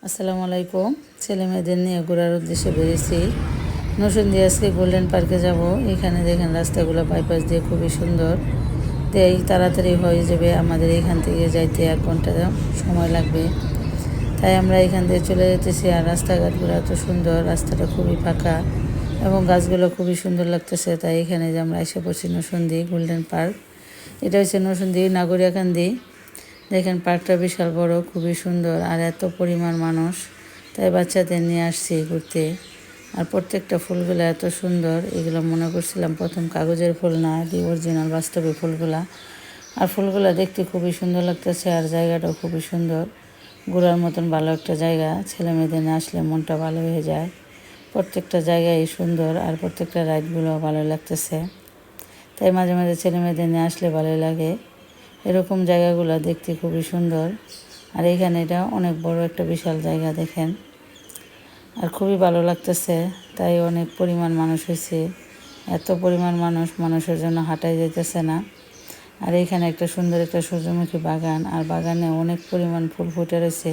আসসালামু আলাইকুম। ছেলে মেয়েদের নিয়ে ঘোরার উদ্দেশ্যে বেরিয়েছি। নরসিংদী আজকে গোল্ডেন পার্কে যাব। এখানে দেখেন রাস্তাগুলো বাইপাস দিয়ে খুবই সুন্দর। এই তাড়াতাড়ি হয়ে যাবে, আমাদের এখান থেকে যাইতে 1 ঘন্টা সময় লাগবে। তাই আমরা এখান থেকে চলে যেতেছি। আর রাস্তাঘাটগুলো এত সুন্দর, রাস্তাটা খুবই ফাঁকা এবং গাছগুলো খুবই সুন্দর লাগতেছে। তাই এখানে যে আমরা এসে পড়ছি নরসিংদী গোল্ডেন পার্ক। এটা হচ্ছে নরসিংদী নাগরিয়াকান্দি। দেখেন পার্কটা বিশাল বড়, খুবই সুন্দর আর এত পরিমাণ মানুষ। তাই বাচ্চাদের নিয়ে আসছি ঘুরতে। আর প্রত্যেকটা ফুলগুলো এত সুন্দর, এগুলো মনে করছিলাম প্রথম কাগজের ফুল না, এটি অরিজিনাল বাস্তবে ফুলগুলা। আর ফুলগুলো দেখতে খুবই সুন্দর লাগতেছে আর জায়গাটাও খুবই সুন্দর। ঘোরার মতন ভালো একটা জায়গা, ছেলে মেয়েদের নিয়ে আসলে মনটা ভালো হয়ে যায়। প্রত্যেকটা জায়গায় সুন্দর আর প্রত্যেকটা রাইডগুলো ভালো লাগতেছে। তাই মাঝে মাঝে ছেলে মেয়েদের নিয়ে আসলে ভালোই লাগে। এরকম জায়গাগুলো দেখতে খুবই সুন্দর। আর এখানে এটা অনেক বড় একটা বিশাল জায়গা দেখেন, আর খুবই ভালো লাগতেছে। তাই অনেক পরিমাণ মানুষ হয়েছে, এত পরিমাণ মানুষের জন্য হাঁটাই যাইতেছে না। আর এখানে একটা সুন্দর একটা সূর্যমুখী বাগান, আর বাগানে অনেক পরিমাণ ফুল ফুটে রয়েছে।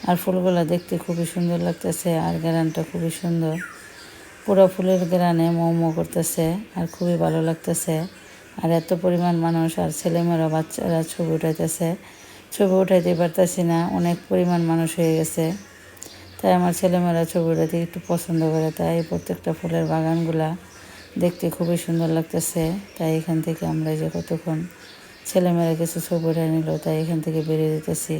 আর ফুলগুলো দেখতে খুবই সুন্দর লাগতেছে আর গ্রানটা খুবই সুন্দর। পুরো ফুলের গ্রানে মৌ করতেছে আর খুবই ভালো লাগতেছে। আর এত পরিমাণ মানুষ, আর ছেলেমেয়েরা বাচ্চারা ছবি উঠাইতেছে। ছবি উঠাইতে পারতেছি না, অনেক পরিমাণ মানুষ হয়ে গেছে। তাই আমার ছেলেমেয়েরা ছবি উঠাইতে একটু পছন্দ করে। তাই প্রত্যেকটা ফুলের বাগানগুলা দেখতে খুবই সুন্দর লাগতেছে। তাই এখান থেকে আমরা যে কতক্ষণ ছেলেমেয়েরা কিছু ছবি উঠাই নিল, তাই এখান থেকে বেরিয়ে যেতেছি।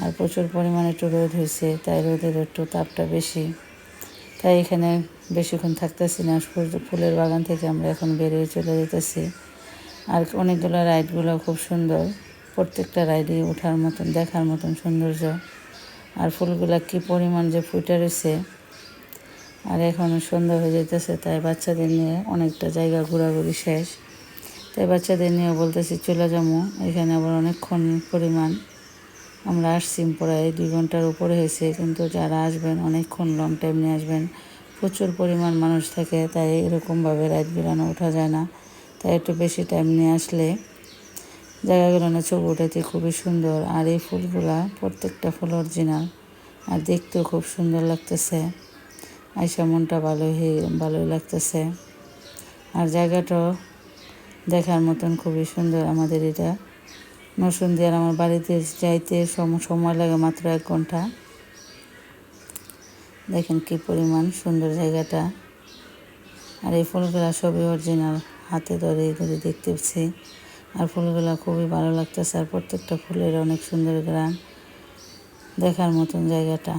আর প্রচুর পরিমাণে একটু রোদ হয়েছে, তাই রোদের একটু তাপটা বেশি। তাই এখানে বেশিক্ষণ থাকতেছি না, ফুলের বাগান থেকে আমরা এখন বেরিয়ে চলে যেতেছি। আর অনেকগুলো রাইডগুলো খুব সুন্দর, প্রত্যেকটা রাইডে ওঠার মতন, দেখার মতন সৌন্দর্য। আর ফুলগুলা কী পরিমাণ যে ফুটে রয়েছে। আর এখন সন্ধ্যা হয়ে যেতেছে, তাই বাচ্চাদের নিয়ে অনেকটা জায়গা ঘোরাঘুরি শেষ। তাই বাচ্চাদের নিয়েও বলতেছি চলে যাবো। এখানে আবার অনেকক্ষণ পরিমাণ আমরা আসছি, প্রায় 2 ঘন্টার উপরে হয়েছে। কিন্তু যারা আসবেন অনেকক্ষণ লং টাইম নিয়ে আসবেন, প্রচুর পরিমাণ মানুষ থাকে। তাই এরকমভাবে রাইড বেরানো ওঠা যায় না। তাই একটু বেশি টাইম নিয়ে আসলে জায়গাগুলো না ছবি ওঠাতে খুবই সুন্দর। আর এই ফুলগুলা প্রত্যেকটা ফুল অরিজিনাল আর দেখতেও খুব সুন্দর লাগতেছে। আইসা মনটা ভালোই লাগতেছে। আর জায়গাটাও দেখার মতন খুবই সুন্দর। আমাদের এটা নরসিংদী, আর আমার বাড়িতে যাইতে সময় লাগে মাত্র 1 ঘন্টা। দেখেন কি পরিমাণ সুন্দর জায়গাটা। আর এই ফুলগুলা সবই অরিজিনাল, হাতে ধরে দেখতে পাচ্ছি। আর ফুলগুলা খুবই ভালো লাগতেছে আর প্রত্যেকটা ফুলের অনেক সুন্দর গ্রান, দেখার মতন জায়গাটা।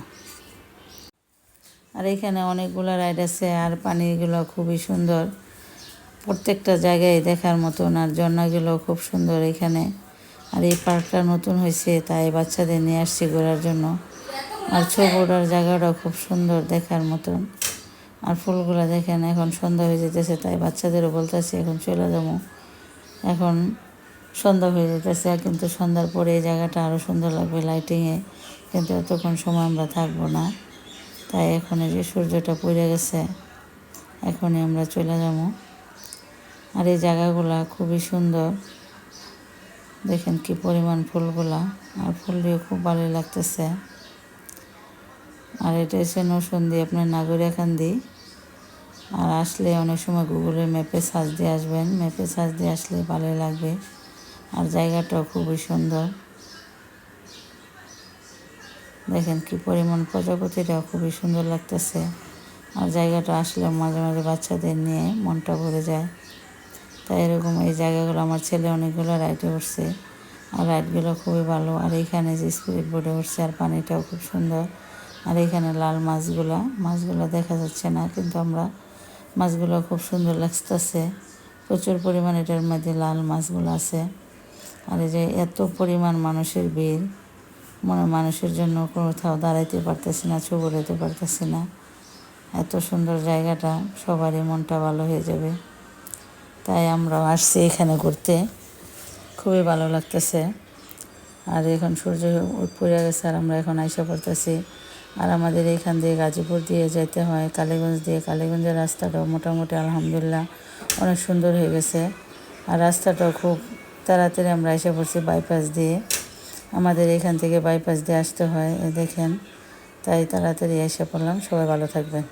আর এখানে অনেকগুলো রাইড আছে আর পানিগুলো খুবই সুন্দর, প্রত্যেকটা জায়গায় দেখার মতন। আর ঝর্ণাগুলো খুব সুন্দর এখানে। আর এই পার্কটা নতুন হয়েছে, তাই বাচ্চাদের নিয়ে আসছি ঘোরার জন্য। আর ছবি ওঠার জায়গাটাও খুব সুন্দর, দেখার মতন। আর ফুলগুলো দেখেন, এখন সন্ধ্যা হয়ে যেতেছে, তাই বাচ্চাদেরও বলতেছি এখন চলে যাবো। এখন সন্ধ্যা হয়ে যেতেছে, কিন্তু সন্ধ্যার পরে এই জায়গাটা আরও সুন্দর লাগবে লাইটিংয়ে। কিন্তু এতক্ষণ সময় আমরা থাকবো না, তাই এখন এই যে সূর্যটা পড়ে গেছে, এখনই আমরা চলে যাবো। আর এই জায়গাগুলা খুবই সুন্দর, দেখেন কি পরিমাণ ফুলগুলা। আর ফুল দিয়ে খুব ভালোই লাগতেছে। আর এটা হচ্ছে নরসিংদী আপনার নাগরিয়াকান্দি। আর আসলে অনেক সময় গুগলের ম্যাপে সার্চ দিয়ে আসবেন, ম্যাপে সার্চ দিয়ে আসলে ভালোই লাগবে। আর জায়গাটাও খুবই সুন্দর, দেখেন কি পরিমাণ প্রজাপতিটাও খুবই সুন্দর লাগতেছে। আর জায়গাটা আসলে মাঝে মাঝে বাচ্চাদের নিয়ে মনটা ভরে যায়। তাই এরকম এই জায়গাগুলো, আমার ছেলে অনেকগুলো রাইডে উঠছে আর রাইডগুলো খুবই ভালো। আর এইখানে যে স্পিড বোর্ডে উঠছে, আর পানিটাও খুব সুন্দর। আর এইখানে লাল মাছগুলো দেখা যাচ্ছে না, কিন্তু আমরা মাছগুলো খুব সুন্দর লাগতেছে। প্রচুর পরিমাণ এটার মধ্যে লাল মাছগুলো আছে। আর এই যে এত পরিমাণ মানুষের ভিড়, মানুষের জন্য কোথাও দাঁড়াইতে পারতেছি না, ছবি উঠাইতে পারতেছি না। এত সুন্দর জায়গাটা, সবারই মনটা ভালো হয়ে যাবে। তাই আমরাও আসছি এখানে ঘুরতে, খুবই ভালো লাগতেছে। আর এখন সূর্য পড়ে গেছে আর আমরা এখন আইসা পড়তেছি। আর আমাদের এইখান দিয়ে গাজীপুর দিয়ে যেতে হয় কালীগঞ্জ দিয়ে। কালীগঞ্জের রাস্তাটাও মোটামুটি আলহামদুলিল্লাহ অনেক সুন্দর হয়ে গেছে। আর রাস্তাটাও খুব তাড়াতাড়ি আমরা এসে পড়ছি বাইপাস দিয়ে। আমাদের এখান থেকে বাইপাস দিয়ে আসতে হয়, দেখেন। তাই তাড়াতাড়ি এসে পড়লাম। সবাই ভালো থাকবেন।